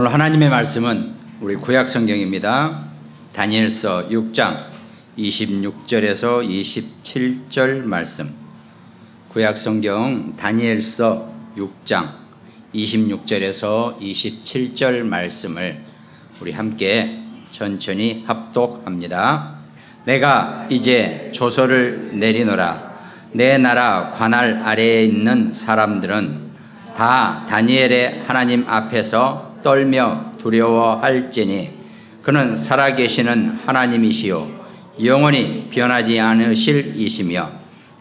오늘 하나님의 말씀은 우리 구약 성경입니다. 다니엘서 6장 26절에서 27절 말씀. 구약 성경 다니엘서 6장 26절에서 27절 말씀을 우리 함께 천천히 합독합니다. 내가 이제 조서를 내리노라. 내 나라 관할 아래에 있는 사람들은 다 다니엘의 하나님 앞에서 떨며 두려워할지니 그는 살아계시는 하나님이시요 영원히 변하지 않으실 이시며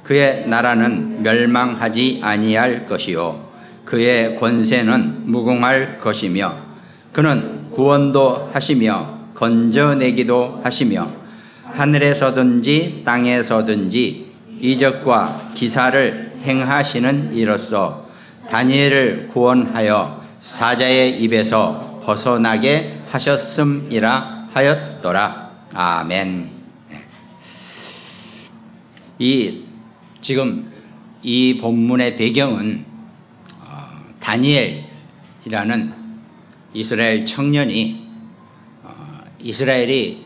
그의 나라는 멸망하지 아니할 것이요 그의 권세는 무궁할 것이며 그는 구원도 하시며 건져내기도 하시며 하늘에서든지 땅에서든지 이적과 기사를 행하시는 이로써 다니엘을 구원하여 사자의 입에서 벗어나게 하셨음이라 하였더라. 아멘. 지금 이 본문의 배경은 다니엘이라는 이스라엘 청년이 이스라엘이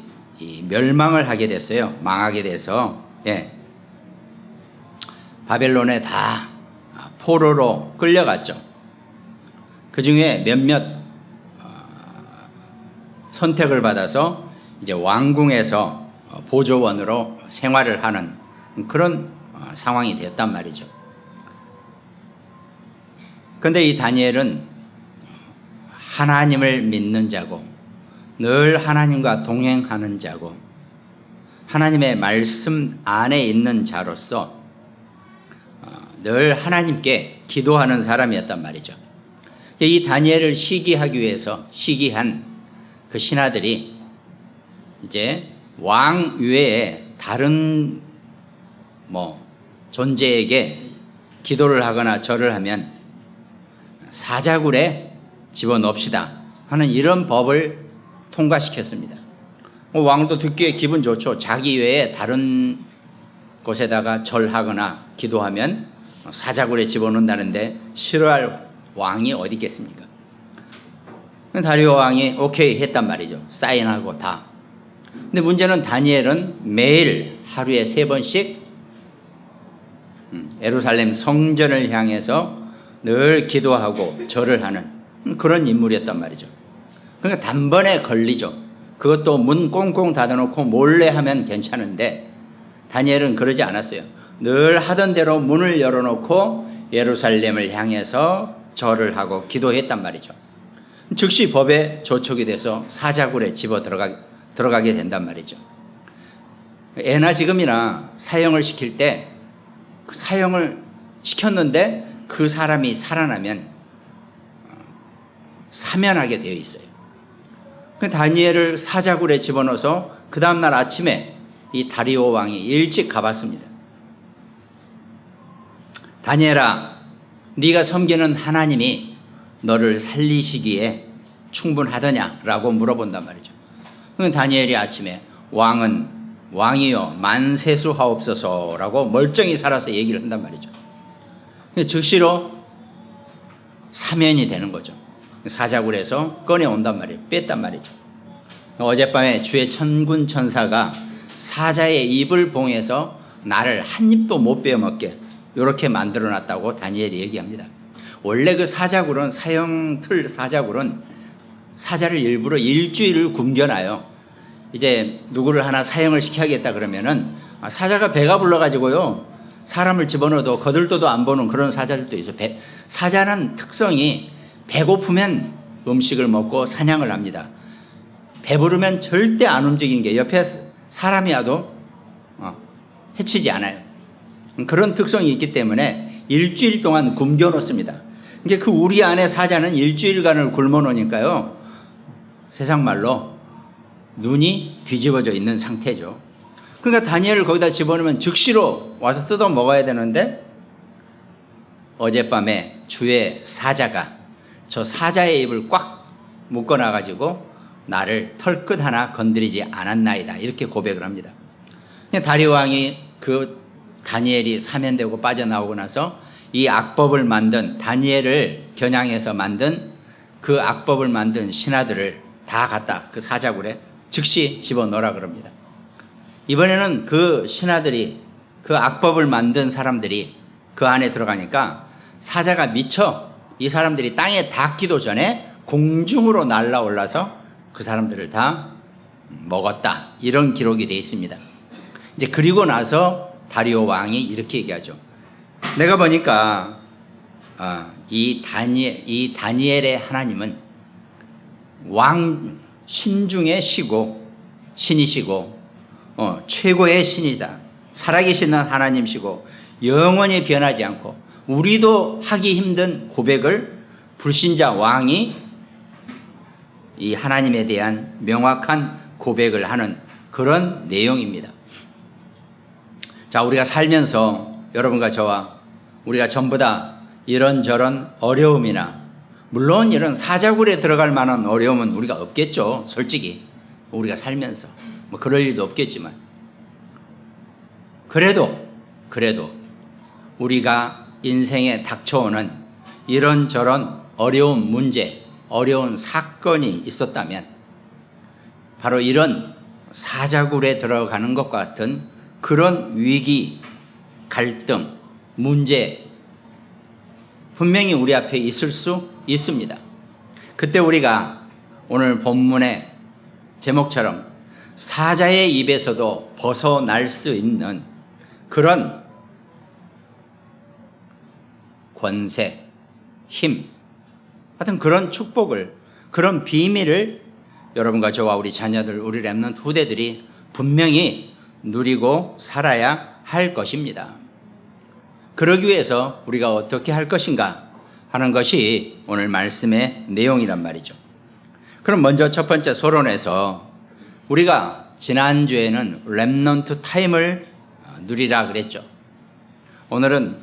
멸망을 하게 됐어요. 망하게 돼서 바벨론에 다 포로로 끌려갔죠. 그 중에 몇몇 선택을 받아서 이제 왕궁에서 보조원으로 생활을 하는 그런 상황이 되었단 말이죠. 그런데 이 다니엘은 하나님을 믿는 자고 늘 하나님과 동행하는 자고 하나님의 말씀 안에 있는 자로서 늘 하나님께 기도하는 사람이었단 말이죠. 이 다니엘을 시기하기 위해서 시기한 그 신하들이 이제 왕 외에 다른 존재에게 기도를 하거나 절을 하면 사자굴에 집어넣읍시다 하는 이런 법을 통과시켰습니다. 왕도 듣기에 기분 좋죠. 자기 외에 다른 곳에다가 절하거나 기도하면 사자굴에 집어넣는다는데 싫어할 왕이 어디 있겠습니까? 다리오 왕이 오케이 했단 말이죠. 사인하고 다. 근데 문제는 다니엘은 매일 하루에 3번씩 예루살렘 성전을 향해서 늘 기도하고 절을 하는 그런 인물이었단 말이죠. 그러니까 단번에 걸리죠. 그것도 문 꽁꽁 닫아놓고 몰래 하면 괜찮은데 다니엘은 그러지 않았어요. 늘 하던 대로 문을 열어놓고 예루살렘을 향해서 절을 하고 기도했단 말이죠. 즉시 법에 조촉이 돼서 사자굴에 집어 들어가게 된단 말이죠. 예나 지금이나 사형을 시킬 때 사형을 시켰는데 그 사람이 살아나면 사면하게 되어 있어요. 다니엘을 사자굴에 집어넣어서 그 다음날 아침에 이 다리오 왕이 일찍 가봤습니다. 다니엘아, 네가 섬기는 하나님이 너를 살리시기에 충분하더냐라고 물어본단 말이죠. 다니엘이 아침에 왕이여 만세수하옵소서라고 멀쩡히 살아서 얘기를 한단 말이죠. 즉시로 사면이 되는 거죠. 사자굴에서 꺼내온단 말이에요. 뺐단 말이죠. 어젯밤에 주의 천군 천사가 사자의 입을 봉해서 나를 한 입도 못 베어먹게 이렇게 만들어놨다고 다니엘이 얘기합니다. 원래 그 사자굴은 사형틀 사자굴은 사자를 일부러 일주일을 굶겨놔요. 이제 누구를 하나 사형을 시켜야겠다 그러면은 사자가 배가 불러가지고요 사람을 집어넣어도 거들떠도 안 보는 그런 사자들도 있어요. 사자는 특성이 배고프면 음식을 먹고 사냥을 합니다. 배부르면 절대 안 움직이는 게 옆에 사람이 와도 해치지 않아요. 그런 특성이 있기 때문에 일주일 동안 굶겨 놓습니다. 그러니까 그 우리 안에 사자는 일주일간을 굶어 놓으니까요 세상 말로 눈이 뒤집어져 있는 상태죠. 그러니까 다니엘을 거기다 집어넣으면 즉시로 와서 뜯어 먹어야 되는데 어젯밤에 주의 사자가 저 사자의 입을 꽉 묶어놔가지고 나를 털끝 하나 건드리지 않았나이다 이렇게 고백을 합니다. 다리오 왕이 다니엘이 사면되고 빠져나오고 나서 이 악법을 만든 다니엘을 겨냥해서 만든 그 악법을 만든 신하들을 다 갖다 그 사자굴에 즉시 집어넣으라 그럽니다. 이번에는 그 신하들이, 그 악법을 만든 사람들이 그 안에 들어가니까 사자가 미쳐 이 사람들이 땅에 닿기도 전에 공중으로 날아올라서 그 사람들을 다 먹었다, 이런 기록이 되어 있습니다. 이제 그리고 나서 다리오 왕이 이렇게 얘기하죠. 내가 보니까 이 다니엘의 하나님은 왕 신 중의 신이시고 최고의 신이다. 살아계시는 하나님이시고 영원히 변하지 않고 우리도 하기 힘든 고백을 불신자 왕이 이 하나님에 대한 명확한 고백을 하는 그런 내용입니다. 자, 우리가 살면서 여러분과 저와 우리가 전부 다 이런저런 어려움이나, 물론 이런 사자굴에 들어갈 만한 어려움은 우리가 없겠죠. 솔직히 우리가 살면서 뭐 그럴 일도 없겠지만, 그래도 우리가 인생에 닥쳐오는 이런저런 어려운 문제, 어려운 사건이 있었다면 바로 이런 사자굴에 들어가는 것과 같은 그런 위기, 갈등, 문제 분명히 우리 앞에 있을 수 있습니다. 그때 우리가 오늘 본문의 제목처럼 사자의 입에서도 벗어날 수 있는 그런 권세, 힘 같은 그런 축복을, 그런 비밀을 여러분과 저와 우리 자녀들, 우리 렘넌트 후대들이 분명히 누리고 살아야 할 것입니다. 그러기 위해서 우리가 어떻게 할 것인가 하는 것이 오늘 말씀의 내용이란 말이죠. 그럼 먼저 첫 번째 서론에서 우리가 지난주에는 렘넌트 타임을 누리라 그랬죠. 오늘은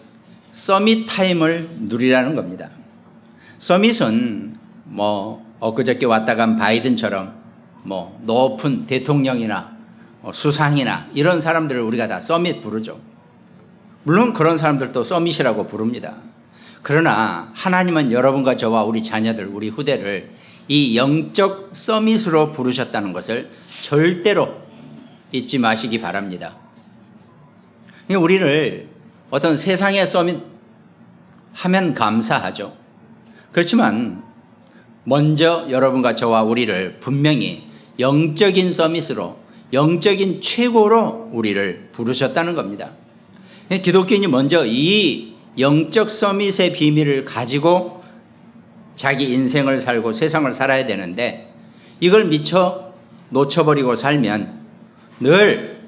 서밋 타임을 누리라는 겁니다. 서밋은 엊그저께 왔다 간 바이든처럼 높은 대통령이나 수상이나 이런 사람들을 우리가 다 서밋 부르죠. 물론 그런 사람들도 서밋이라고 부릅니다. 그러나 하나님은 여러분과 저와 우리 자녀들, 우리 후대를 이 영적 서밋으로 부르셨다는 것을 절대로 잊지 마시기 바랍니다. 우리를 어떤 세상의 서밋 하면 감사하죠. 그렇지만 먼저 여러분과 저와 우리를 분명히 영적인 서밋으로, 영적인 최고로 우리를 부르셨다는 겁니다. 기독교인이 먼저 이 영적 서밋의 비밀을 가지고 자기 인생을 살고 세상을 살아야 되는데, 이걸 미처 놓쳐버리고 살면 늘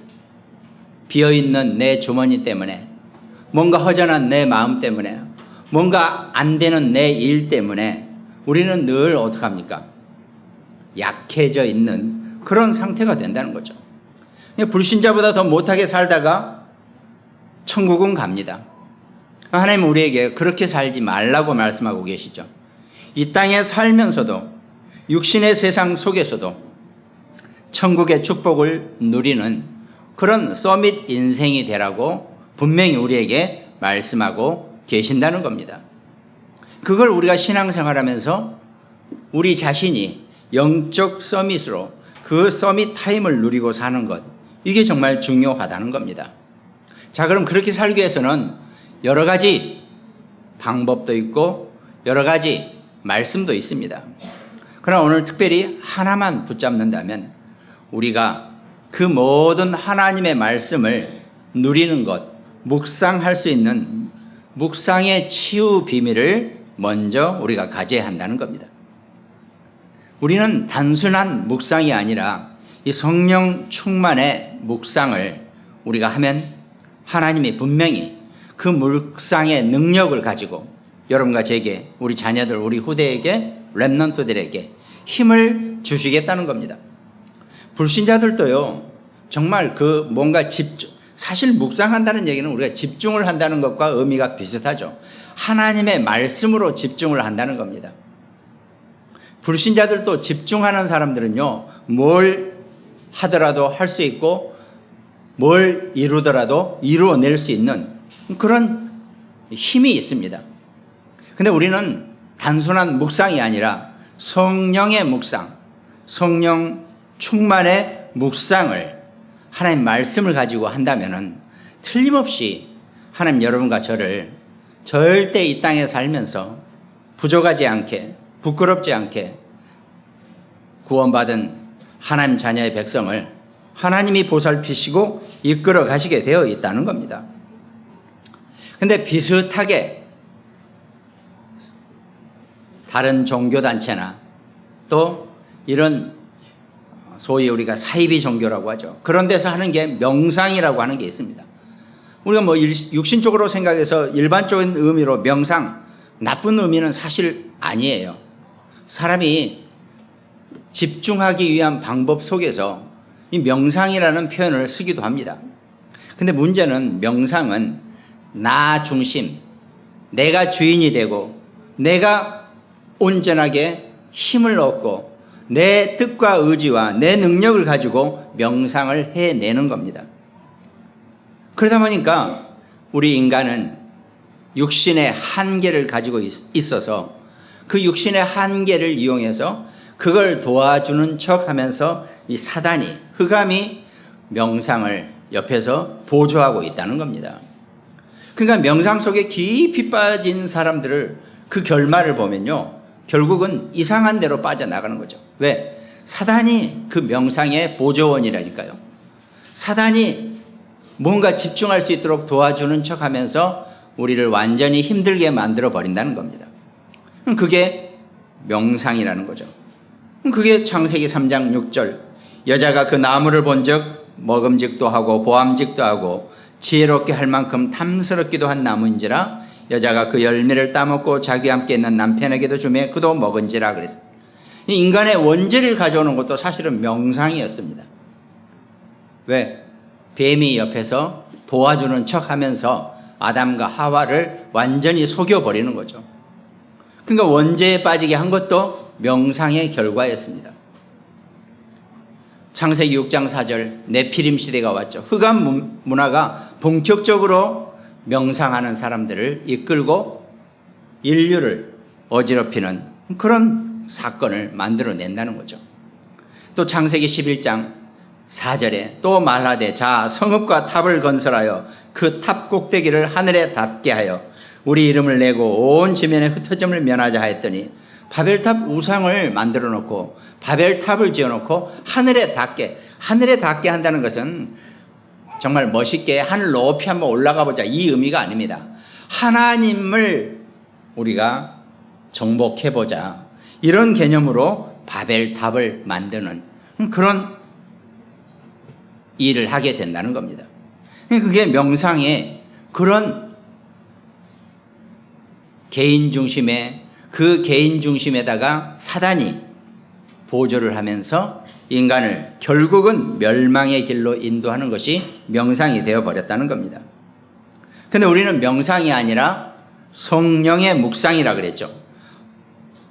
비어있는 내 주머니 때문에, 뭔가 허전한 내 마음 때문에, 뭔가 안 되는 내 일 때문에 우리는 늘 어떡합니까? 약해져 있는 그런 상태가 된다는 거죠. 불신자보다 더 못하게 살다가 천국은 갑니다. 하나님은 우리에게 그렇게 살지 말라고 말씀하고 계시죠. 이 땅에 살면서도, 육신의 세상 속에서도 천국의 축복을 누리는 그런 서밋 인생이 되라고 분명히 우리에게 말씀하고 계신다는 겁니다. 그걸 우리가 신앙생활하면서 우리 자신이 영적 서밋으로 그 서밋 타임을 누리고 사는 것, 이게 정말 중요하다는 겁니다. 자, 그럼 그렇게 살기 위해서는 여러 가지 방법도 있고 여러 가지 말씀도 있습니다. 그러나 오늘 특별히 하나만 붙잡는다면 우리가 그 모든 하나님의 말씀을 누리는 것, 묵상할 수 있는 묵상의 치유 비밀을 먼저 우리가 가져야 한다는 겁니다. 우리는 단순한 묵상이 아니라 이 성령 충만의 묵상을 우리가 하면 하나님이 분명히 그 묵상의 능력을 가지고 여러분과 제게, 우리 자녀들, 우리 후대에게, 렘넌트들에게 힘을 주시겠다는 겁니다. 불신자들도요, 정말 그 뭔가 사실 묵상한다는 얘기는 우리가 집중을 한다는 것과 의미가 비슷하죠. 하나님의 말씀으로 집중을 한다는 겁니다. 불신자들도 집중하는 사람들은요, 뭘 하더라도 할 수 있고 뭘 이루더라도 이루어낼 수 있는 그런 힘이 있습니다. 근데 우리는 단순한 묵상이 아니라 성령의 묵상, 성령 충만의 묵상을 하나님 말씀을 가지고 한다면은 틀림없이 하나님 여러분과 저를 절대 이 땅에 살면서 부족하지 않게, 부끄럽지 않게 구원받은 하나님 자녀의 백성을 하나님이 보살피시고 이끌어 가시게 되어 있다는 겁니다. 근데 비슷하게 다른 종교단체나 또 이런 소위 우리가 사이비 종교라고 하죠. 그런 데서 하는 게 명상이라고 하는 게 있습니다. 우리가 뭐 육신적으로 생각해서 일반적인 의미로 명상, 나쁜 의미는 사실 아니에요. 사람이 집중하기 위한 방법 속에서 이 명상이라는 표현을 쓰기도 합니다. 근데 문제는 명상은 나 중심, 내가 주인이 되고 내가 온전하게 힘을 얻고 내 뜻과 의지와 내 능력을 가지고 명상을 해내는 겁니다. 그러다 보니까 우리 인간은 육신의 한계를 가지고 있어서 그 육신의 한계를 이용해서 그걸 도와주는 척 하면서 이 사단이, 흑암이 명상을 옆에서 보조하고 있다는 겁니다. 그러니까 명상 속에 깊이 빠진 사람들을 그 결말을 보면요, 결국은 이상한 데로 빠져나가는 거죠. 왜? 사단이 그 명상의 보조원이라니까요. 사단이 뭔가 집중할 수 있도록 도와주는 척 하면서 우리를 완전히 힘들게 만들어 버린다는 겁니다. 그게 명상이라는 거죠. 그게 창세기 3장 6절, 여자가 그 나무를 본즉 먹음직도 하고 보암직도 하고 지혜롭게 할 만큼 탐스럽기도 한 나무인지라 여자가 그 열매를 따먹고 자기와 함께 있는 남편에게도 주매 그도 먹은지라 그랬어요. 이 인간의 원죄를 가져오는 것도 사실은 명상이었습니다. 왜? 뱀이 옆에서 도와주는 척 하면서 아담과 하와를 완전히 속여버리는 거죠. 그러니까 원죄에 빠지게 한 것도 명상의 결과였습니다. 창세기 6장 4절, 네피림 시대가 왔죠. 흑암 문화가 본격적으로 명상하는 사람들을 이끌고 인류를 어지럽히는 그런 사건을 만들어낸다는 거죠. 또 창세기 11장 4절에 또 말하되 자 성읍과 탑을 건설하여 그 탑 꼭대기를 하늘에 닿게 하여 우리 이름을 내고 온 지면에 흩어짐을 면하자 하였더니 바벨탑 우상을 만들어 놓고 바벨탑을 지어 놓고 하늘에 닿게 한다는 것은 정말 멋있게 하늘 높이 한번 올라가 보자 이 의미가 아닙니다. 하나님을 우리가 정복해 보자 이런 개념으로 바벨탑을 만드는 그런 일을 하게 된다는 겁니다. 그게 명상의 그런 개인 중심의 그 개인 중심에다가 사단이 보조를 하면서 인간을 결국은 멸망의 길로 인도하는 것이 명상이 되어버렸다는 겁니다. 그런데 우리는 명상이 아니라 성령의 묵상이라 그랬죠.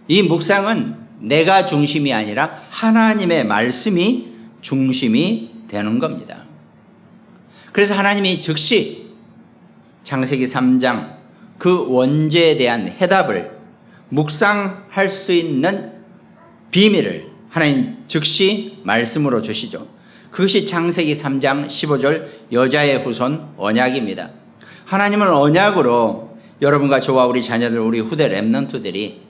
이 묵상은 내가 중심이 아니라 하나님의 말씀이 중심이 되는 겁니다. 그래서 하나님이 즉시 창세기 3장 그 원죄에 대한 해답을 묵상할 수 있는 비밀을 하나님 즉시 말씀으로 주시죠. 그것이 창세기 3장 15절 여자의 후손 언약입니다. 하나님은 언약으로 여러분과 저와 우리 자녀들, 우리 후대 렘넌트들이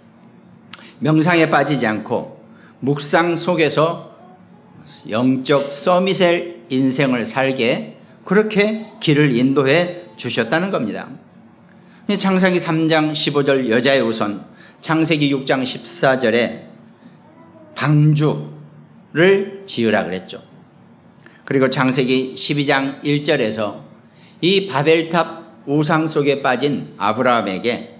명상에 빠지지 않고 묵상 속에서 영적 서밋의 인생을 살게 그렇게 길을 인도해 주셨다는 겁니다. 창세기 3장 15절 여자의 후손, 창세기 6장 14절에 방주를 지으라 그랬죠. 그리고 창세기 12장 1절에서 이 바벨탑 우상 속에 빠진 아브라함에게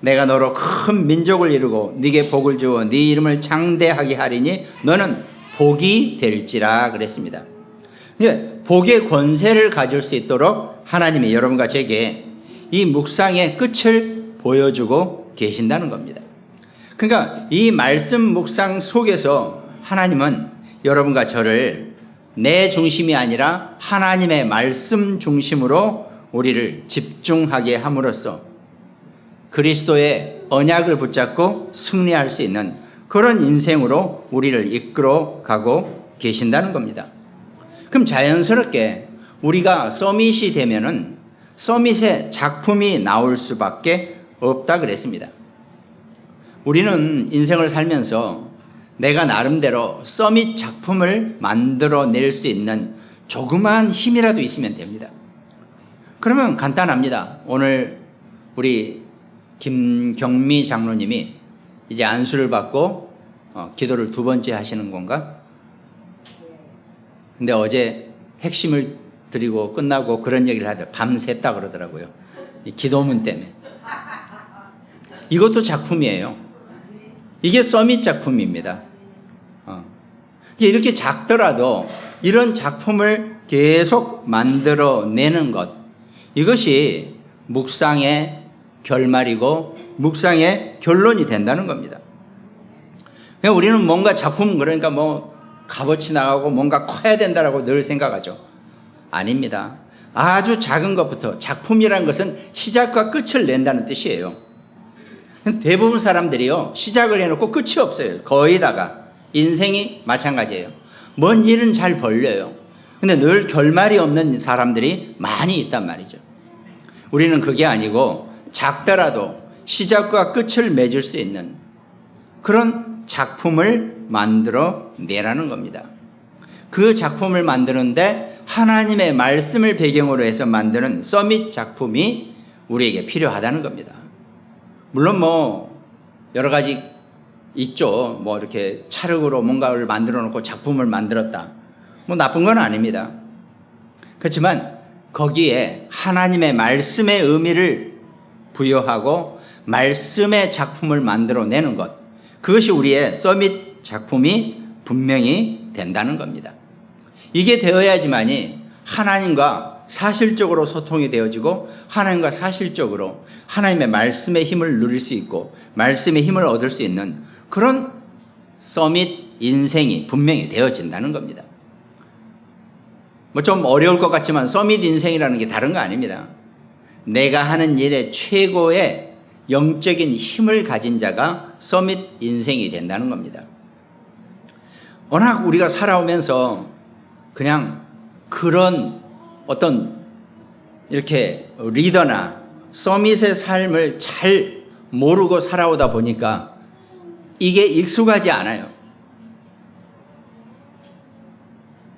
내가 너로 큰 민족을 이루고 네게 복을 주어 네 이름을 장대하게 하리니 너는 복이 될지라 그랬습니다. 복의 권세를 가질 수 있도록 하나님이 여러분과 제게 이 묵상의 끝을 보여주고 계신다는 겁니다. 그러니까 이 말씀 묵상 속에서 하나님은 여러분과 저를 내 중심이 아니라 하나님의 말씀 중심으로 우리를 집중하게 함으로써 그리스도의 언약을 붙잡고 승리할 수 있는 그런 인생으로 우리를 이끌어 가고 계신다는 겁니다. 그럼 자연스럽게 우리가 서밋이 되면은 서밋의 작품이 나올 수밖에 없다 그랬습니다. 우리는 인생을 살면서 내가 나름대로 서밋 작품을 만들어낼 수 있는 조그마한 힘이라도 있으면 됩니다. 그러면 간단합니다. 오늘 우리 김경미 장로님이 이제 안수를 받고 기도를 2번째 하시는 건가? 근데 어제 핵심을 드리고 끝나고 그런 얘기를 하더라고요. 밤샜다 그러더라고요. 이 기도문 때문에. 이것도 작품이에요. 이게 서밋 작품입니다. 이렇게 작더라도 이런 작품을 계속 만들어내는 것, 이것이 묵상의 결말이고 묵상의 결론이 된다는 겁니다. 그냥 우리는 뭔가 작품, 그러니까 뭐 값어치 나가고 뭔가 커야 된다라고 늘 생각하죠. 아닙니다. 아주 작은 것부터, 작품이라는 것은 시작과 끝을 낸다는 뜻이에요. 대부분 사람들이요, 시작을 해놓고 끝이 없어요. 거의 다가. 인생이 마찬가지예요. 뭔 일은 잘 벌려요. 근데 늘 결말이 없는 사람들이 많이 있단 말이죠. 우리는 그게 아니고 작더라도 시작과 끝을 맺을 수 있는 그런 작품을 만들어 내라는 겁니다. 그 작품을 만드는데 하나님의 말씀을 배경으로 해서 만드는 서밋 작품이 우리에게 필요하다는 겁니다. 물론 뭐 여러 가지 있죠. 뭐 이렇게 찰흙으로 뭔가를 만들어 놓고 작품을 만들었다. 뭐 나쁜 건 아닙니다. 그렇지만 거기에 하나님의 말씀의 의미를 부여하고 말씀의 작품을 만들어내는 것, 그것이 우리의 서밋 작품이 분명히 된다는 겁니다. 이게 되어야지만이 하나님과 사실적으로 소통이 되어지고 하나님과 사실적으로 하나님의 말씀의 힘을 누릴 수 있고 말씀의 힘을 얻을 수 있는 그런 서밋 인생이 분명히 되어진다는 겁니다. 뭐 좀 어려울 것 같지만 서밋 인생이라는 게 다른 거 아닙니다. 내가 하는 일에 최고의 영적인 힘을 가진 자가 서밋 인생이 된다는 겁니다. 워낙 우리가 살아오면서 그냥 그런 어떤 이렇게 리더나 서밋의 삶을 잘 모르고 살아오다 보니까 이게 익숙하지 않아요.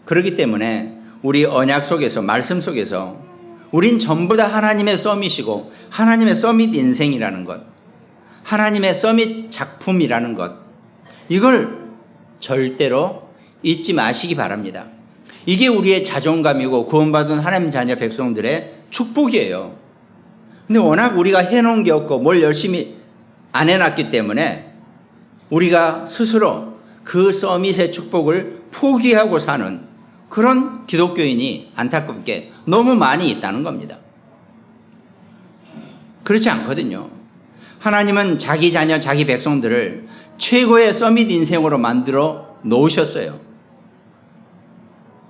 그렇기 때문에 우리 언약 속에서, 말씀 속에서 우린 전부 다 하나님의 서밋이고 하나님의 서밋 인생이라는 것, 하나님의 서밋 작품이라는 것, 이걸 절대로 잊지 마시기 바랍니다. 이게 우리의 자존감이고 구원받은 하나님 자녀 백성들의 축복이에요. 근데 워낙 우리가 해놓은 게 없고 뭘 열심히 안 해놨기 때문에 우리가 스스로 그 서밋의 축복을 포기하고 사는 그런 기독교인이 안타깝게 너무 많이 있다는 겁니다. 그렇지 않거든요. 하나님은 자기 자녀, 자기 백성들을 최고의 서밋 인생으로 만들어 놓으셨어요.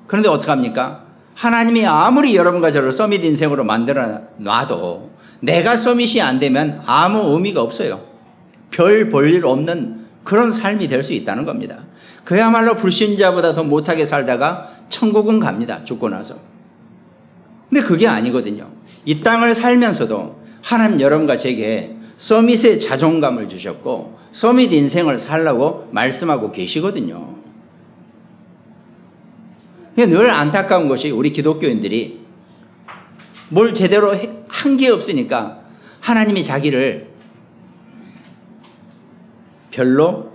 그런데 어떡합니까? 하나님이 아무리 여러분과 저를 서밋 인생으로 만들어 놔도 내가 서밋이 안 되면 아무 의미가 없어요. 별 볼 일 없는 그런 삶이 될 수 있다는 겁니다. 그야말로 불신자보다 더 못하게 살다가 천국은 갑니다. 죽고 나서. 근데 그게 아니거든요. 이 땅을 살면서도 하나님 여러분과 제게 서밋의 자존감을 주셨고 서밋 인생을 살라고 말씀하고 계시거든요. 늘 안타까운 것이 우리 기독교인들이 뭘 제대로 한 게 없으니까 하나님이 자기를 별로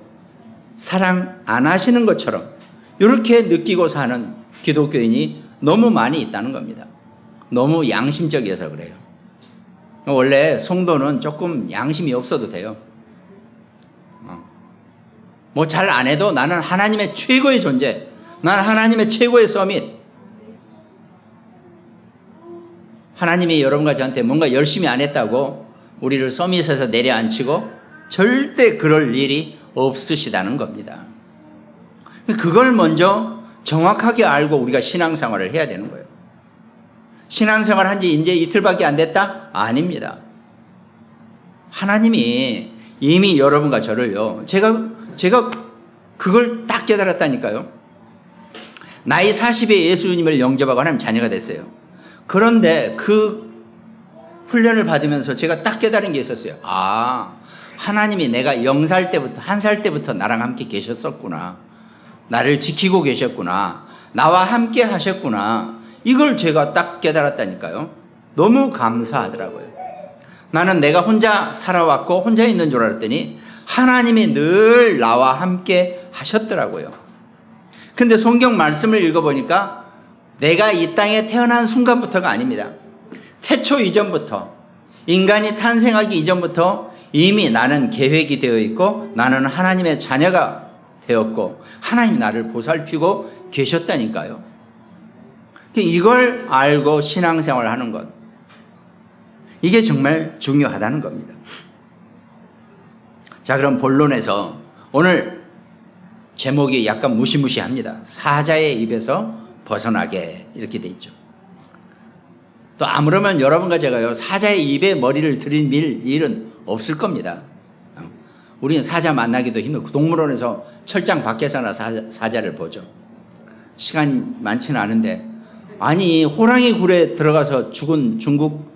사랑 안 하시는 것처럼 이렇게 느끼고 사는 기독교인이 너무 많이 있다는 겁니다. 너무 양심적이어서 그래요. 원래 성도는 조금 양심이 없어도 돼요. 뭐 잘 안 해도 나는 하나님의 최고의 존재, 나는 하나님의 최고의 서밋. 하나님이 여러분과 저한테 뭔가 열심히 안 했다고 우리를 서밋에서 내려앉히고 절대 그럴 일이 없으시다는 겁니다. 그걸 먼저 정확하게 알고 우리가 신앙생활을 해야 되는 거예요. 신앙생활 한 지 이제 이틀밖에 안 됐다? 아닙니다. 하나님이 이미 여러분과 저를요, 제가 그걸 딱 깨달았다니까요. 나이 40에 예수님을 영접하고 하나님 자녀가 됐어요. 그런데 그 훈련을 받으면서 제가 딱 깨달은 게 있었어요. 아, 하나님이 내가 0살 때부터, 1살 때부터 나랑 함께 계셨었구나. 나를 지키고 계셨구나. 나와 함께 하셨구나. 이걸 제가 딱 깨달았다니까요. 너무 감사하더라고요. 나는 내가 혼자 살아왔고 혼자 있는 줄 알았더니 하나님이 늘 나와 함께 하셨더라고요. 근데 성경 말씀을 읽어보니까 내가 이 땅에 태어난 순간부터가 아닙니다. 태초 이전부터, 인간이 탄생하기 이전부터 이미 나는 계획이 되어 있고 나는 하나님의 자녀가 되었고 하나님이 나를 보살피고 계셨다니까요. 이걸 알고 신앙생활을 하는 것, 이게 정말 중요하다는 겁니다. 자, 그럼 본론에서 오늘 제목이 약간 무시무시합니다. 사자의 입에서 벗어나게, 이렇게 돼 있죠. 또 아무러면 여러분과 제가요, 사자의 입에 머리를 들이밀 일은 없을 겁니다. 우리는 사자 만나기도 힘들고 동물원에서 철장 밖에서나 사자를 보죠. 시간이 많지는 않은데, 아니 호랑이 굴에 들어가서 죽은 중국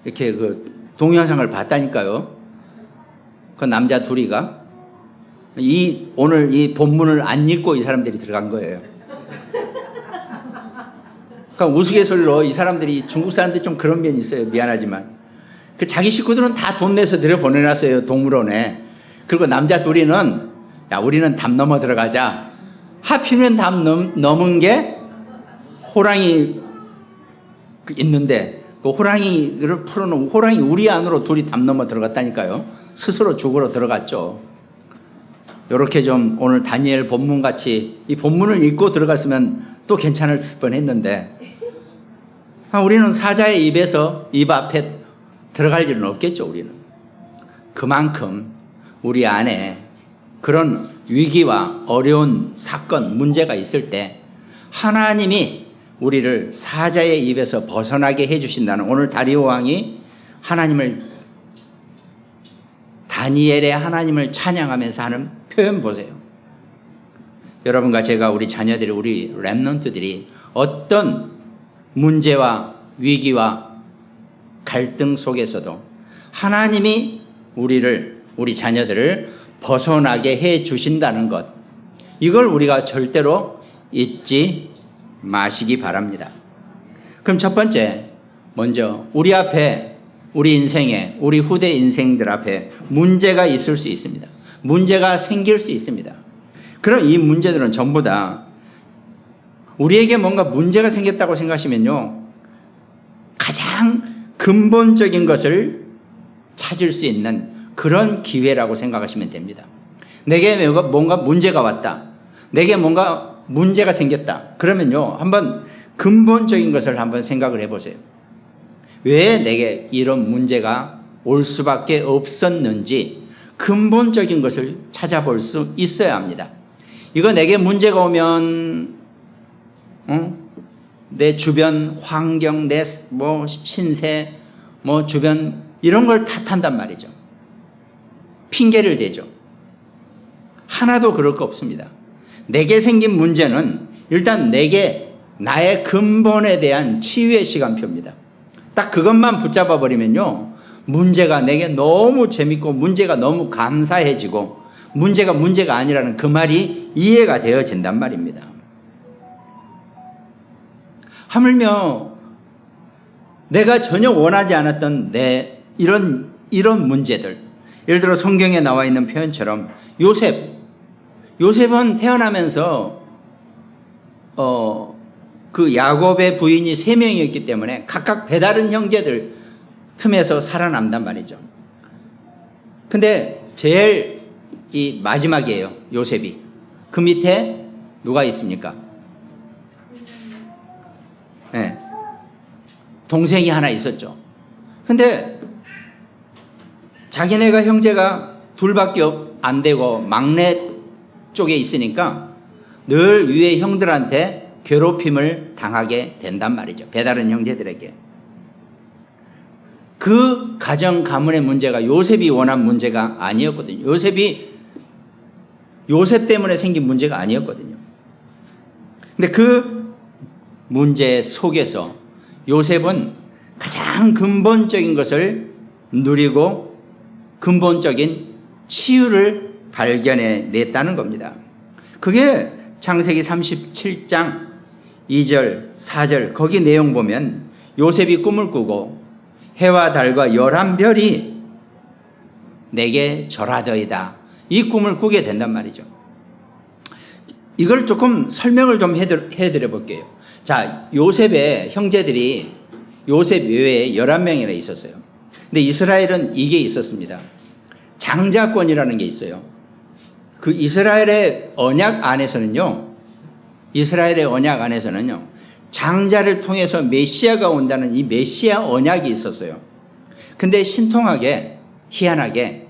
이렇게 그 동영상을 봤다니까요. 그 남자 둘이가 오늘 이 본문을 안 읽고 이 사람들이 들어간 거예요. 그러니까 우스갯소리로 이 사람들이, 중국 사람들이 좀 그런 면이 있어요. 미안하지만 그 자기 식구들은 다 돈 내서 들여 보내놨어요, 동물원에. 그리고 남자 둘이는, 야, 우리는 담 넘어 들어가자. 하필이면 담 넘은 게 호랑이 있는데 그 호랑이를 풀어놓은 호랑이 우리 안으로 둘이 담 넘어 들어갔다니까요. 스스로 죽으러 들어갔죠. 이렇게 좀 오늘 다니엘 본문같이 이 본문을 읽고 들어갔으면 또 괜찮을 뻔했는데, 우리는 사자의 입 앞에 들어갈 일은 없겠죠. 우리는 그만큼 우리 안에 그런 위기와 어려운 사건, 문제가 있을 때 하나님이 우리를 사자의 입에서 벗어나게 해주신다는, 오늘 다리오 왕이 다니엘의 하나님을 찬양하면서 하는 표현 보세요. 여러분과 제가, 우리 자녀들이, 우리 렘넌트들이 어떤 문제와 위기와 갈등 속에서도 하나님이 우리 자녀들을 벗어나게 해 주신다는 것, 이걸 우리가 절대로 잊지 마시기 바랍니다. 그럼 첫 번째, 먼저 우리 앞에, 우리 인생에, 우리 후대 인생들 앞에 문제가 있을 수 있습니다. 문제가 생길 수 있습니다. 그럼 이 문제들은 전부 다 우리에게 뭔가 문제가 생겼다고 생각하시면요, 가장 근본적인 것을 찾을 수 있는 그런 기회라고 생각하시면 됩니다. 내게 뭔가 문제가 왔다, 내게 뭔가 문제가 생겼다, 그러면요, 한번 근본적인 것을 한번 생각을 해보세요. 왜 내게 이런 문제가 올 수밖에 없었는지 근본적인 것을 찾아볼 수 있어야 합니다. 이거 내게 문제가 오면 내 주변 환경, 내 신세, 주변 이런 걸 탓한단 말이죠. 핑계를 대죠. 하나도 그럴 거 없습니다. 내게 생긴 문제는 일단 나의 근본에 대한 치유의 시간표입니다. 딱 그것만 붙잡아 버리면요, 문제가 내게 너무 재밌고 문제가 너무 감사해지고 문제가 아니라는 그 말이 이해가 되어진단 말입니다. 하물며 내가 전혀 원하지 않았던 이런 문제들, 예를 들어 성경에 나와 있는 표현처럼 요셉은 태어나면서 그 야곱의 부인이 3명이었기 때문에 각각 배다른 형제들 틈에서 살아남단 말이죠. 근데 제일 이 마지막이에요, 요셉이. 그 밑에 누가 있습니까? 네. 동생이 하나 있었죠. 근데 자기네가 형제가 둘밖에 안 되고 막내 쪽에 있으니까 늘 위에 형들한테 괴롭힘을 당하게 된단 말이죠. 배다른 형제들에게. 그 가정 가문의 문제가 요셉이 원한 문제가 아니었거든요. 요셉 때문에 생긴 문제가 아니었거든요. 근데 그 문제 속에서 요셉은 가장 근본적인 것을 누리고 근본적인 치유를 발견해 냈다는 겁니다. 그게 창세기 37장 2절, 4절 거기 내용 보면 요셉이 꿈을 꾸고 해와 달과 11별이 내게 절하더이다. 이 꿈을 꾸게 된단 말이죠. 이걸 조금 설명을 좀 해드려 볼게요. 자, 요셉의 형제들이 요셉 외에 11명이나 있었어요. 근데 이스라엘은 이게 있었습니다. 장자권이라는 게 있어요. 그 이스라엘의 언약 안에서는요, 장자를 통해서 메시아가 온다는 이 메시아 언약이 있었어요. 근데 신통하게, 희한하게,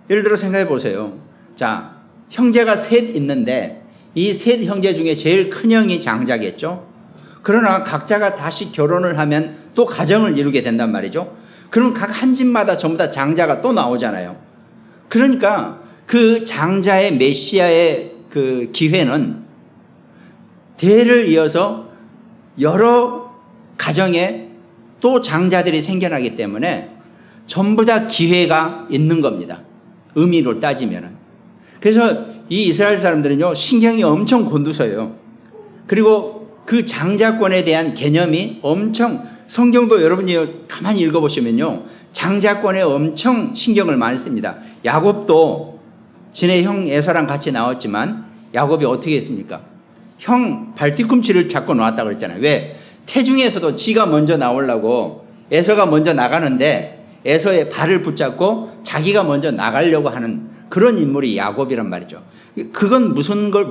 예를 들어 생각해 보세요. 자, 형제가 셋 있는데 이 셋 형제 중에 제일 큰 형이 장자겠죠? 그러나 각자가 다시 결혼을 하면 또 가정을 이루게 된단 말이죠. 그럼 각 한 집마다 전부 다 장자가 또 나오잖아요. 그러니까 그 장자의 메시아의 그 기회는 대를 이어서 여러 가정에 또 장자들이 생겨나기 때문에 전부 다 기회가 있는 겁니다. 의미로 따지면은. 그래서 이 이스라엘 사람들은요, 신경이 엄청 곤두서요. 그리고 그 장자권에 대한 개념이 엄청, 성경도 여러분이 가만히 읽어보시면요, 장자권에 엄청 신경을 많이 씁니다. 야곱도 지네 형 에서랑 같이 나왔지만 야곱이 어떻게 했습니까? 형 발 뒤꿈치를 잡고 나왔다고 그랬잖아요. 왜? 태중에서도 지가 먼저 나오려고 에서가 먼저 나가는데 에서의 발을 붙잡고 자기가 먼저 나가려고 하는 그런 인물이 야곱이란 말이죠. 그건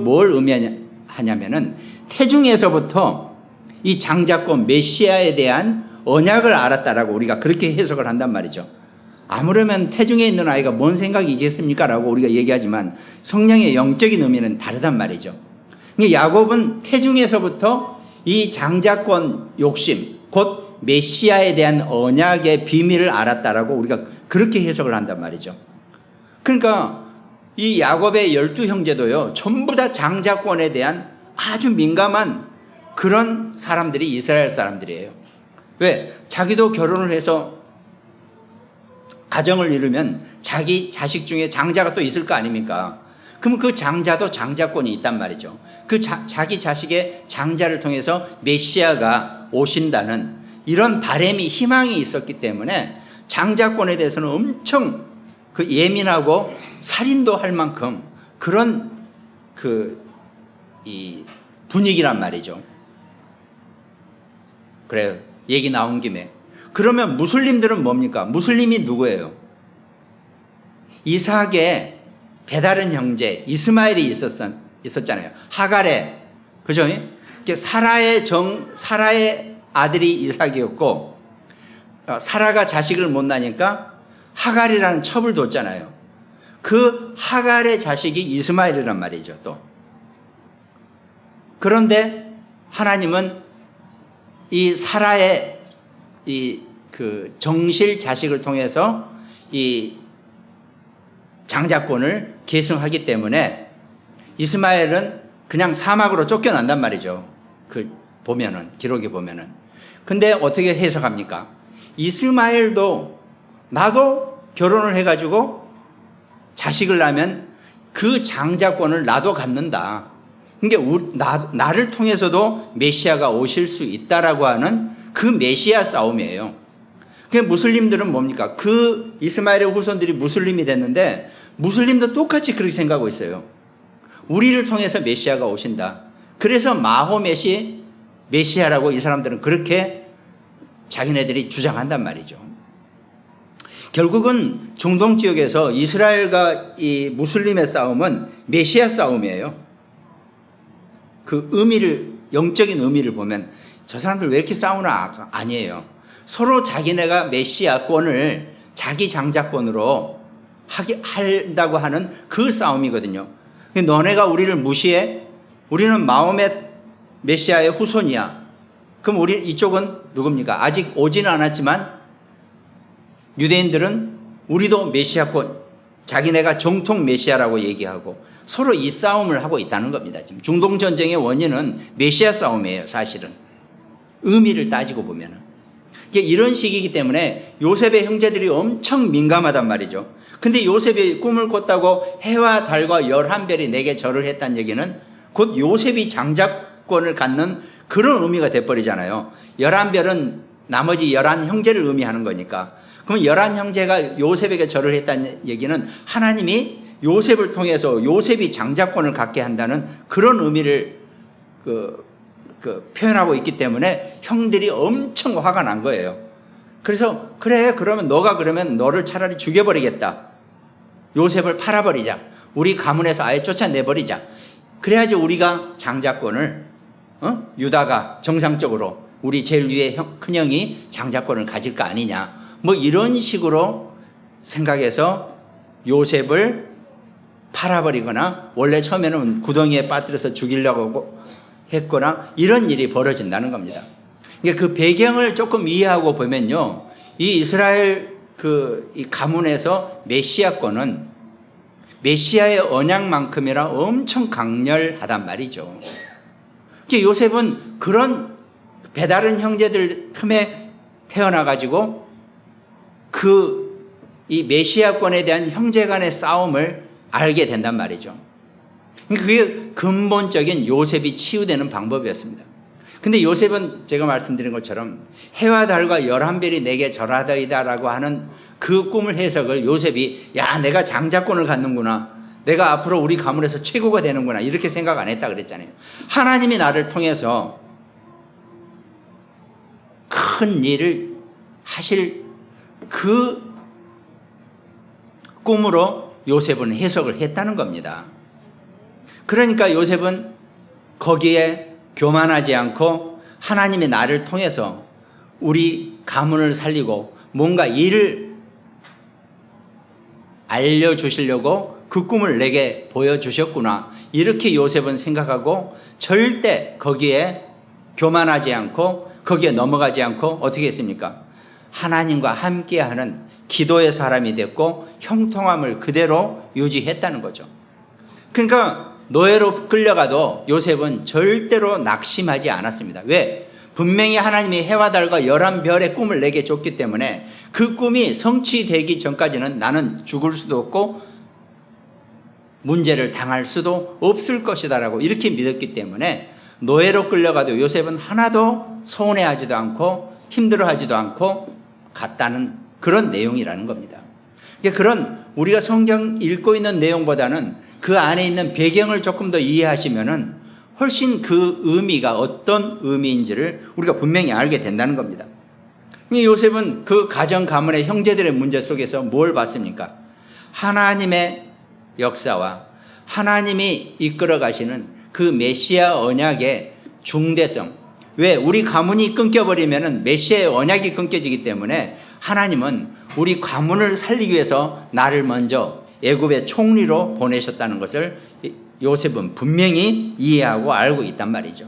뭘 의미하냐면은 태중에서부터 이 장자권 메시아에 대한 언약을 알았다라고 우리가 그렇게 해석을 한단 말이죠. 아무러면 태중에 있는 아이가 뭔 생각이겠습니까? 라고 우리가 얘기하지만 성령의 영적인 의미는 다르단 말이죠. 야곱은 태중에서부터 이 장자권 욕심, 곧 메시아에 대한 언약의 비밀을 알았다라고 우리가 그렇게 해석을 한단 말이죠. 그러니까 이 야곱의 12형제도요, 전부 다 장자권에 대한 아주 민감한 그런 사람들이 이스라엘 사람들이에요. 왜? 자기도 결혼을 해서 가정을 이루면 자기 자식 중에 장자가 또 있을 거 아닙니까? 그럼 그 장자도 장자권이 있단 말이죠. 그 자기 자식의 장자를 통해서 메시아가 오신다는 이런 바람이, 희망이 있었기 때문에 장자권에 대해서는 엄청 그 예민하고 살인도 할 만큼 그런 이 분위기란 말이죠. 그래요. 얘기 나온 김에. 그러면 무슬림들은 뭡니까? 무슬림이 누구예요? 이삭의 배다른 형제 이스마엘이 있었잖아요. 하갈의, 그죠? 사라의 아들이 이삭이었고, 사라가 자식을 못 낳으니까 하갈이라는 첩을 뒀잖아요. 그 하갈의 자식이 이스마엘이란 말이죠, 또. 그런데 하나님은 이 사라의 그 정실 자식을 통해서 이 장자권을 계승하기 때문에 이스마엘은 그냥 사막으로 쫓겨난단 말이죠. 기록에 보면은. 근데 어떻게 해석합니까? 이스마엘도 나도 결혼을 해가지고 자식을 낳으면 그 장자권을 나도 갖는다. 그러니까 나를 통해서도 메시아가 오실 수 있다라고 하는 그 메시아 싸움이에요. 그 무슬림들은 뭡니까? 그 이스마엘의 후손들이 무슬림이 됐는데 무슬림도 똑같이 그렇게 생각하고 있어요. 우리를 통해서 메시아가 오신다. 그래서 마호멧이 메시아라고 이 사람들은 그렇게 자기네들이 주장한단 말이죠. 결국은 중동 지역에서 이스라엘과 이 무슬림의 싸움은 메시아 싸움이에요. 그 영적인 의미를 보면 저 사람들 왜 이렇게 싸우나? 아니에요. 서로 자기네가 메시아권을 자기 장자권으로 한다고 하는 그 싸움이거든요. 너네가 우리를 무시해? 우리는 마호멧 메시아의 후손이야. 그럼 이쪽은 누굽니까? 아직 오지는 않았지만 유대인들은 우리도 메시아권, 자기네가 정통 메시아라고 얘기하고 서로 이 싸움을 하고 있다는 겁니다. 지금 중동 전쟁의 원인은 메시아 싸움이에요, 사실은. 의미를 따지고 보면은. 이런 식이기 때문에 요셉의 형제들이 엄청 민감하단 말이죠. 근데 요셉이 꿈을 꿨다고 해와 달과 11별이 내게 절을 했다는 얘기는 곧 요셉이 장자권을 갖는 그런 의미가 돼버리잖아요. 11별은 나머지 11형제를 의미하는 거니까. 그럼 11형제가 요셉에게 절을 했다는 얘기는 하나님이 요셉을 통해서 요셉이 장자권을 갖게 한다는 그런 의미를 표현하고 있기 때문에 형들이 엄청 화가 난 거예요. 그래서 그래, 그러면 너가 그러면 너를 차라리 죽여버리겠다. 요셉을 팔아버리자. 우리 가문에서 아예 쫓아내버리자. 그래야지 우리가 장자권을 유다가 정상적으로 우리 제일 위에 큰형이 장자권을 가질 거 아니냐. 뭐 이런 식으로 생각해서 요셉을 팔아버리거나 원래 처음에는 구덩이에 빠뜨려서 죽이려고 했거나 이런 일이 벌어진다는 겁니다. 그러니까 그 배경을 조금 이해하고 보면요, 이 이스라엘 이 가문에서 메시아권은 메시아의 언약만큼이나 엄청 강렬하단 말이죠. 그러니까 요셉은 그런 배다른 형제들 틈에 태어나가지고 이 메시아권에 대한 형제간의 싸움을 알게 된단 말이죠. 그게 근본적인 요셉이 치유되는 방법이었습니다. 근데 요셉은 제가 말씀드린 것처럼 해와 달과 11별이 내게 절하더이다라고 하는 그 꿈을 해석을 요셉이 야, 내가 장자권을 갖는구나. 내가 앞으로 우리 가문에서 최고가 되는구나. 이렇게 생각 안 했다 그랬잖아요. 하나님이 나를 통해서 큰 일을 하실 그 꿈으로 요셉은 해석을 했다는 겁니다. 그러니까 요셉은 거기에 교만하지 않고 하나님이 나를 통해서 우리 가문을 살리고 뭔가 일을 알려주시려고 그 꿈을 내게 보여주셨구나. 이렇게 요셉은 생각하고 절대 거기에 교만하지 않고 거기에 넘어가지 않고 어떻게 했습니까? 하나님과 함께하는 기도의 사람이 됐고 형통함을 그대로 유지했다는 거죠. 그러니까 노예로 끌려가도 요셉은 절대로 낙심하지 않았습니다. 왜? 분명히 하나님이 해와 달과 11별의 꿈을 내게 줬기 때문에 그 꿈이 성취되기 전까지는 나는 죽을 수도 없고 문제를 당할 수도 없을 것이다라고 이렇게 믿었기 때문에 노예로 끌려가도 요셉은 하나도 서운해하지도 않고 힘들어하지도 않고 갔다는 그런 내용이라는 겁니다. 그런 우리가 성경 읽고 있는 내용보다는 그 안에 있는 배경을 조금 더 이해하시면은 훨씬 그 의미가 어떤 의미인지를 우리가 분명히 알게 된다는 겁니다. 요셉은 그 가정 가문의 형제들의 문제 속에서 뭘 봤습니까? 하나님의 역사와 하나님이 이끌어 가시는 그 메시아 언약의 중대성. 왜? 우리 가문이 끊겨버리면 메시아의 언약이 끊겨지기 때문에 하나님은 우리 가문을 살리기 위해서 나를 먼저 애굽의 총리로 보내셨다는 것을 요셉은 분명히 이해하고 알고 있단 말이죠.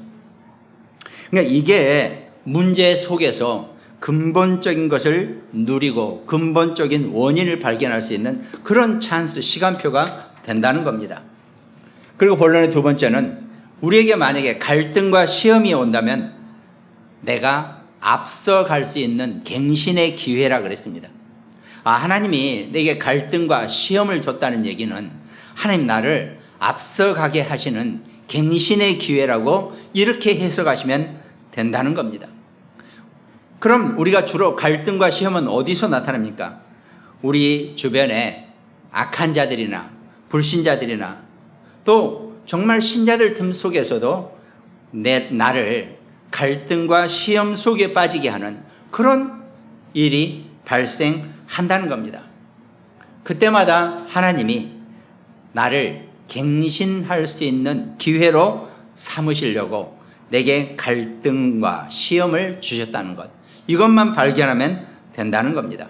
그러니까 이게 문제 속에서 근본적인 것을 누리고 근본적인 원인을 발견할 수 있는 그런 찬스, 시간표가 된다는 겁니다. 그리고 본론의 두 번째는 우리에게 만약에 갈등과 시험이 온다면 내가 앞서갈 수 있는 갱신의 기회라 그랬습니다. 하나님이 내게 갈등과 시험을 줬다는 얘기는 하나님 나를 앞서가게 하시는 갱신의 기회라고 이렇게 해석하시면 된다는 겁니다. 그럼 우리가 주로 갈등과 시험은 어디서 나타납니까? 우리 주변에 악한 자들이나 불신자들이나 또 정말 신자들 틈 속에서도 나를 갈등과 시험 속에 빠지게 하는 그런 일이 발생한다는 겁니다. 그때마다 하나님이 나를 갱신할 수 있는 기회로 삼으시려고 내게 갈등과 시험을 주셨다는 것, 이것만 발견하면 된다는 겁니다.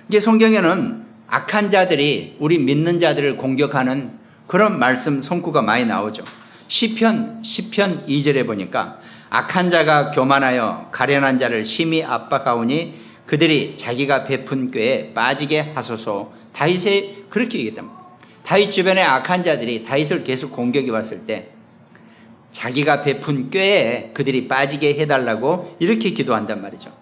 이게 성경에는 악한 자들이 우리 믿는 자들을 공격하는 그런 말씀 손구가 많이 나오죠. 시편 2절에 보니까 악한 자가 교만하여 가련한 자를 심히 압박하오니 그들이 자기가 베푼 꾀에 빠지게 하소서. 다윗이 그렇게 얘기했답니다. 다윗 주변의 악한 자들이 다윗을 계속 공격해 왔을 때 자기가 베푼 꾀에 그들이 빠지게 해달라고 이렇게 기도한단 말이죠.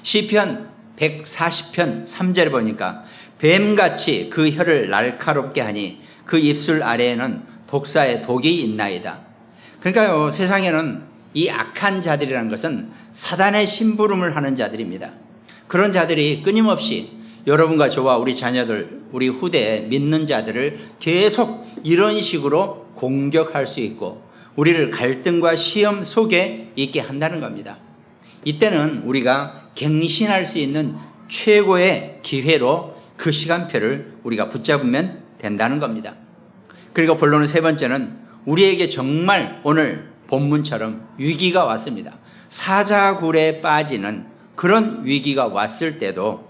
시편 140편 3절에 보니까 뱀같이 그 혀를 날카롭게 하니 그 입술 아래에는 독사의 독이 있나이다. 그러니까요, 세상에는 이 악한 자들이라는 것은 사단의 심부름을 하는 자들입니다. 그런 자들이 끊임없이 여러분과 저와 우리 자녀들, 우리 후대에 믿는 자들을 계속 이런 식으로 공격할 수 있고 우리를 갈등과 시험 속에 있게 한다는 겁니다. 이때는 우리가 갱신할 수 있는 최고의 기회로 그 시간표를 우리가 붙잡으면 된다는 겁니다. 그리고 본론의 세 번째는 우리에게 정말 오늘 본문처럼 위기가 왔습니다. 사자굴에 빠지는 그런 위기가 왔을 때도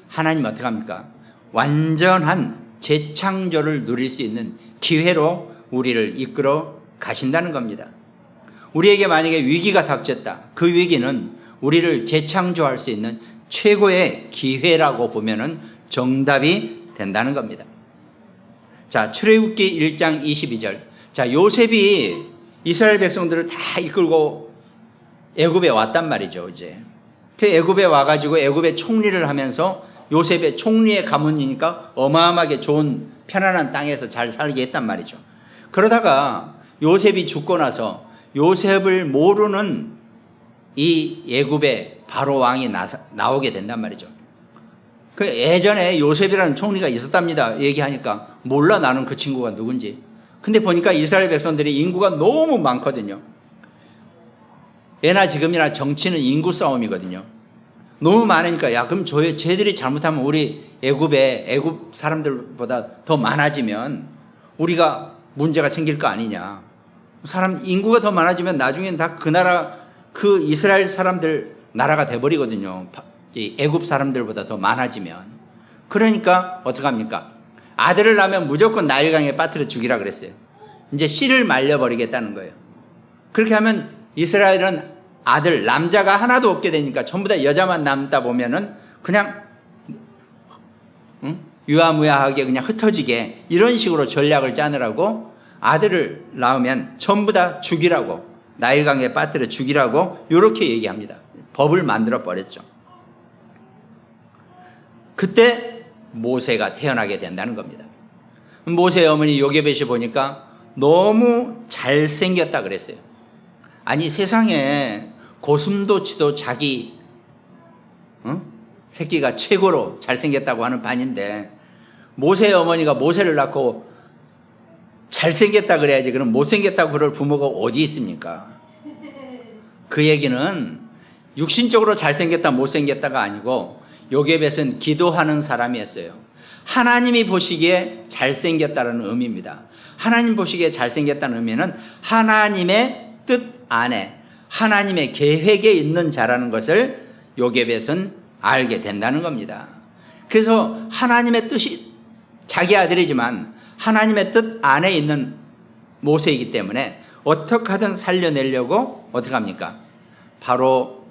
하나님 어떻게 합니까? 완전한 재창조를 누릴 수 있는 기회로 우리를 이끌어 가신다는 겁니다. 우리에게 만약에 위기가 닥쳤다. 그 위기는 우리를 재창조할 수 있는 최고의 기회라고 보면은 정답이 된다는 겁니다. 자, 출애굽기 1장 22절. 자, 요셉이 이스라엘 백성들을 다 이끌고 애굽에 왔단 말이죠, 이제. 그 애굽에 와가지고 애굽의 총리를 하면서 요셉의 총리의 가문이니까 어마어마하게 좋은 편안한 땅에서 잘 살게 했단 말이죠. 그러다가 요셉이 죽고 나서 요셉을 모르는 이 애굽의 바로 왕이 나오게 된단 말이죠. 그 예전에 요셉이라는 총리가 있었답니다. 얘기하니까 몰라 나는 그 친구가 누군지. 근데 보니까 이스라엘 백성들이 인구가 너무 많거든요. 예나 지금이나 정치는 인구 싸움이거든요. 너무 많으니까 야 그럼 쟤들이 잘못하면 우리 애굽 사람들보다 더 많아지면 우리가 문제가 생길 거 아니냐. 인구가 더 많아지면 나중엔 다 그 나라 그 이스라엘 사람들 나라가 돼버리거든요. 이 애굽 사람들보다 더 많아지면. 그러니까 어떡합니까? 아들을 낳으면 무조건 나일강에 빠뜨려 죽이라 그랬어요. 이제 씨를 말려버리겠다는 거예요. 그렇게 하면 이스라엘은 아들 남자가 하나도 없게 되니까 전부 다 여자만 남다 보면은 그냥 유야무야하게 그냥 흩어지게 이런 식으로 전략을 짜느라고 아들을 낳으면 전부 다 죽이라고 나일강에 빠뜨려 죽이라고 이렇게 얘기합니다. 법을 만들어 버렸죠. 그때 모세가 태어나게 된다는 겁니다. 모세의 어머니 요게벳이 보니까 너무 잘생겼다 그랬어요. 아니 세상에 고슴도치도 자기 새끼가 최고로 잘생겼다고 하는 반인데 모세의 어머니가 모세를 낳고 잘생겼다 그래야지 그럼 못생겼다고 그럴 부모가 어디 있습니까? 그 얘기는 육신적으로 잘생겼다 못생겼다가 아니고 요게벳은 기도하는 사람이었어요. 하나님이 보시기에 잘생겼다는 의미입니다. 하나님 보시기에 잘생겼다는 의미는 하나님의 뜻 안에 하나님의 계획에 있는 자라는 것을 요게벳은 알게 된다는 겁니다. 그래서 하나님의 뜻이 자기 아들이지만 하나님의 뜻 안에 있는 모세이기 때문에 어떻게 하든 살려내려고 어떻게 합니까? 바로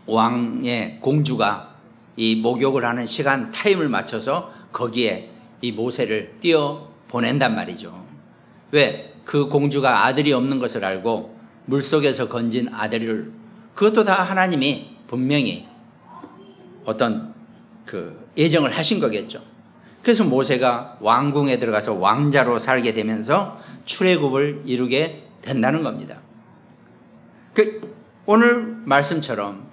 왕의 공주가 이 목욕을 하는 시간 타임을 맞춰서 거기에 이 모세를 띄워 보낸단 말이죠. 왜? 그 공주가 아들이 없는 것을 알고 물속에서 건진 아들을 그것도 다 하나님이 분명히 어떤 그 예정을 하신 거겠죠. 그래서 모세가 왕궁에 들어가서 왕자로 살게 되면서 출애굽을 이루게 된다는 겁니다. 오늘 말씀처럼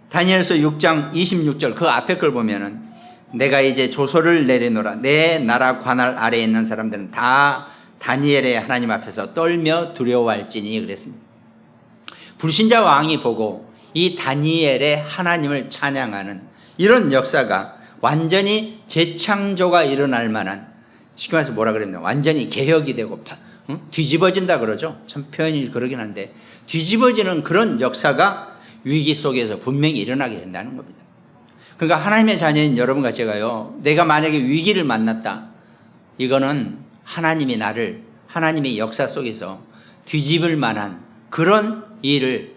다니엘서 6장 26절 그 앞에 걸 보면은 내가 이제 조서를 내려놓으라 내 나라 관할 아래에 있는 사람들은 다 다니엘의 하나님 앞에서 떨며 두려워할지니 그랬습니다. 불신자 왕이 보고 이 다니엘의 하나님을 찬양하는 이런 역사가 완전히 재창조가 일어날 만한 쉽게 말해서 뭐라 그랬나 완전히 개혁이 되고 뒤집어진다 그러죠. 참 표현이 그러긴 한데 뒤집어지는 그런 역사가 위기 속에서 분명히 일어나게 된다는 겁니다. 그러니까 하나님의 자녀인 여러분과 제가요 내가 만약에 위기를 만났다 이거는 하나님이 나를 하나님의 역사 속에서 뒤집을 만한 그런 일을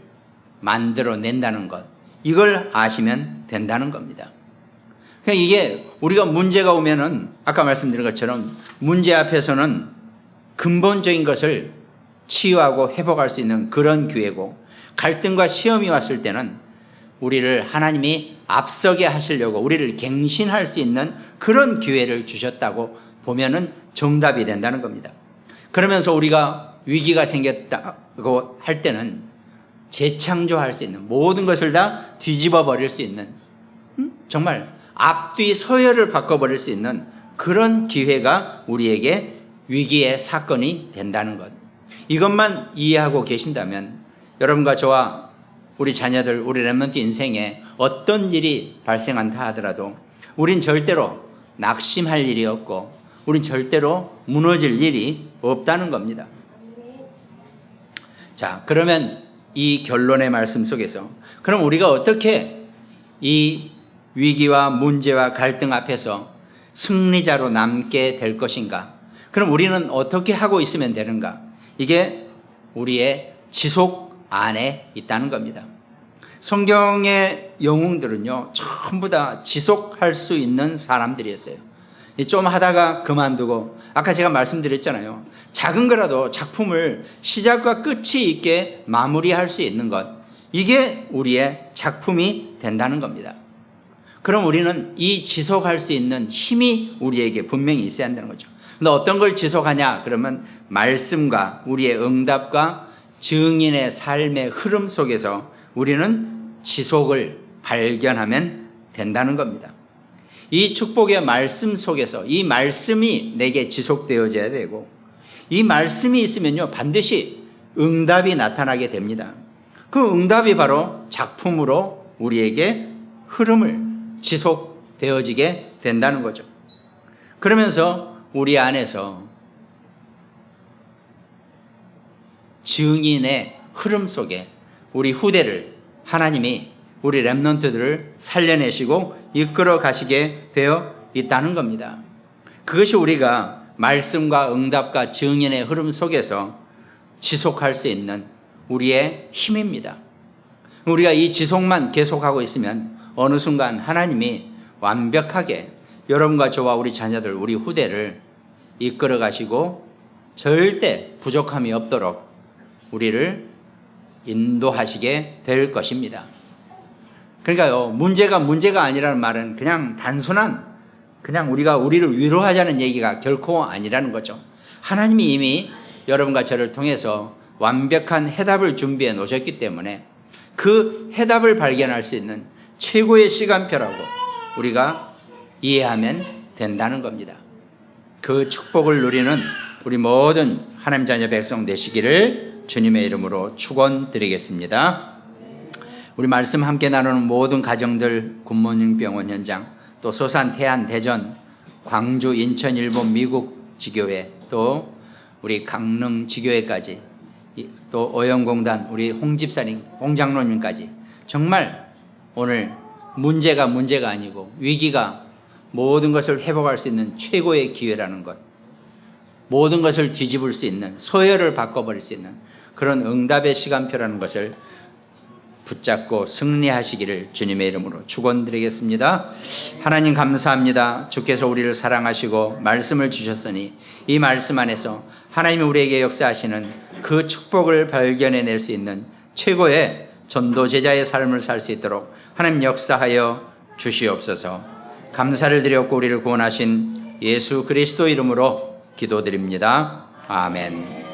만들어낸다는 것 이걸 아시면 된다는 겁니다. 그러니까 이게 우리가 문제가 오면은 아까 말씀드린 것처럼 문제 앞에서는 근본적인 것을 치유하고 회복할 수 있는 그런 기회고, 갈등과 시험이 왔을 때는 우리를 하나님이 앞서게 하시려고 우리를 갱신할 수 있는 그런 기회를 주셨다고 보면은 정답이 된다는 겁니다. 그러면서 우리가 위기가 생겼다고 할 때는 재창조할 수 있는, 모든 것을 다 뒤집어 버릴 수 있는, 정말 앞뒤 서열을 바꿔버릴 수 있는 그런 기회가 우리에게 위기의 사건이 된다는 것. 이것만 이해하고 계신다면 여러분과 저와 우리 자녀들, 우리 렘넌트 인생에 어떤 일이 발생한다 하더라도 우린 절대로 낙심할 일이 없고 우린 절대로 무너질 일이 없다는 겁니다. 자, 그러면 이 결론의 말씀 속에서 그럼 우리가 어떻게 이 위기와 문제와 갈등 앞에서 승리자로 남게 될 것인가? 그럼 우리는 어떻게 하고 있으면 되는가? 이게 우리의 지속 안에 있다는 겁니다. 성경의 영웅들은요, 전부 다 지속할 수 있는 사람들이었어요. 좀 하다가 그만두고, 아까 제가 말씀드렸잖아요. 작은 거라도 작품을 시작과 끝이 있게 마무리할 수 있는 것, 이게 우리의 작품이 된다는 겁니다. 그럼 우리는 이 지속할 수 있는 힘이 우리에게 분명히 있어야 한다는 거죠. 근데 어떤 걸 지속하냐? 그러면 말씀과 우리의 응답과 증인의 삶의 흐름 속에서 우리는 지속을 발견하면 된다는 겁니다. 이 축복의 말씀 속에서 이 말씀이 내게 지속되어져야 되고, 이 말씀이 있으면요 반드시 응답이 나타나게 됩니다. 그 응답이 바로 작품으로 우리에게 흐름을 지속되어지게 된다는 거죠. 그러면서 우리 안에서 증인의 흐름 속에 우리 후대를 하나님이 우리 렘넌트들을 살려내시고 이끌어 가시게 되어 있다는 겁니다. 그것이 우리가 말씀과 응답과 증인의 흐름 속에서 지속할 수 있는 우리의 힘입니다. 우리가 이 지속만 계속하고 있으면 어느 순간 하나님이 완벽하게 여러분과 저와 우리 자녀들, 우리 후대를 이끌어 가시고 절대 부족함이 없도록 우리를 인도하시게 될 것입니다. 그러니까요, 문제가 아니라는 말은 그냥 단순한, 그냥 우리가 우리를 위로하자는 얘기가 결코 아니라는 거죠. 하나님이 이미 여러분과 저를 통해서 완벽한 해답을 준비해 놓으셨기 때문에 그 해답을 발견할 수 있는 최고의 시간표라고 우리가 이해하면 된다는 겁니다. 그 축복을 누리는 우리 모든 하나님 자녀 백성 되시기를 주님의 이름으로 축원드리겠습니다. 우리 말씀 함께 나누는 모든 가정들, 굿모닝 병원 현장, 또 소산, 태안, 대전, 광주, 인천, 일본, 미국 지교회, 또 우리 강릉 지교회까지, 또 오영공단 우리 홍집사님, 홍장로님까지 정말 오늘 문제가 아니고 위기가 모든 것을 회복할 수 있는 최고의 기회라는 것, 모든 것을 뒤집을 수 있는, 서열을 바꿔버릴 수 있는 그런 응답의 시간표라는 것을 붙잡고 승리하시기를 주님의 이름으로 축원드리겠습니다. 하나님 감사합니다. 주께서 우리를 사랑하시고 말씀을 주셨으니 이 말씀 안에서 하나님이 우리에게 역사하시는 그 축복을 발견해낼 수 있는 최고의 전도 제자의 삶을 살 수 있도록 하나님 역사하여 주시옵소서. 감사를 드렸고 우리를 구원하신 예수 그리스도 이름으로 기도드립니다. 아멘.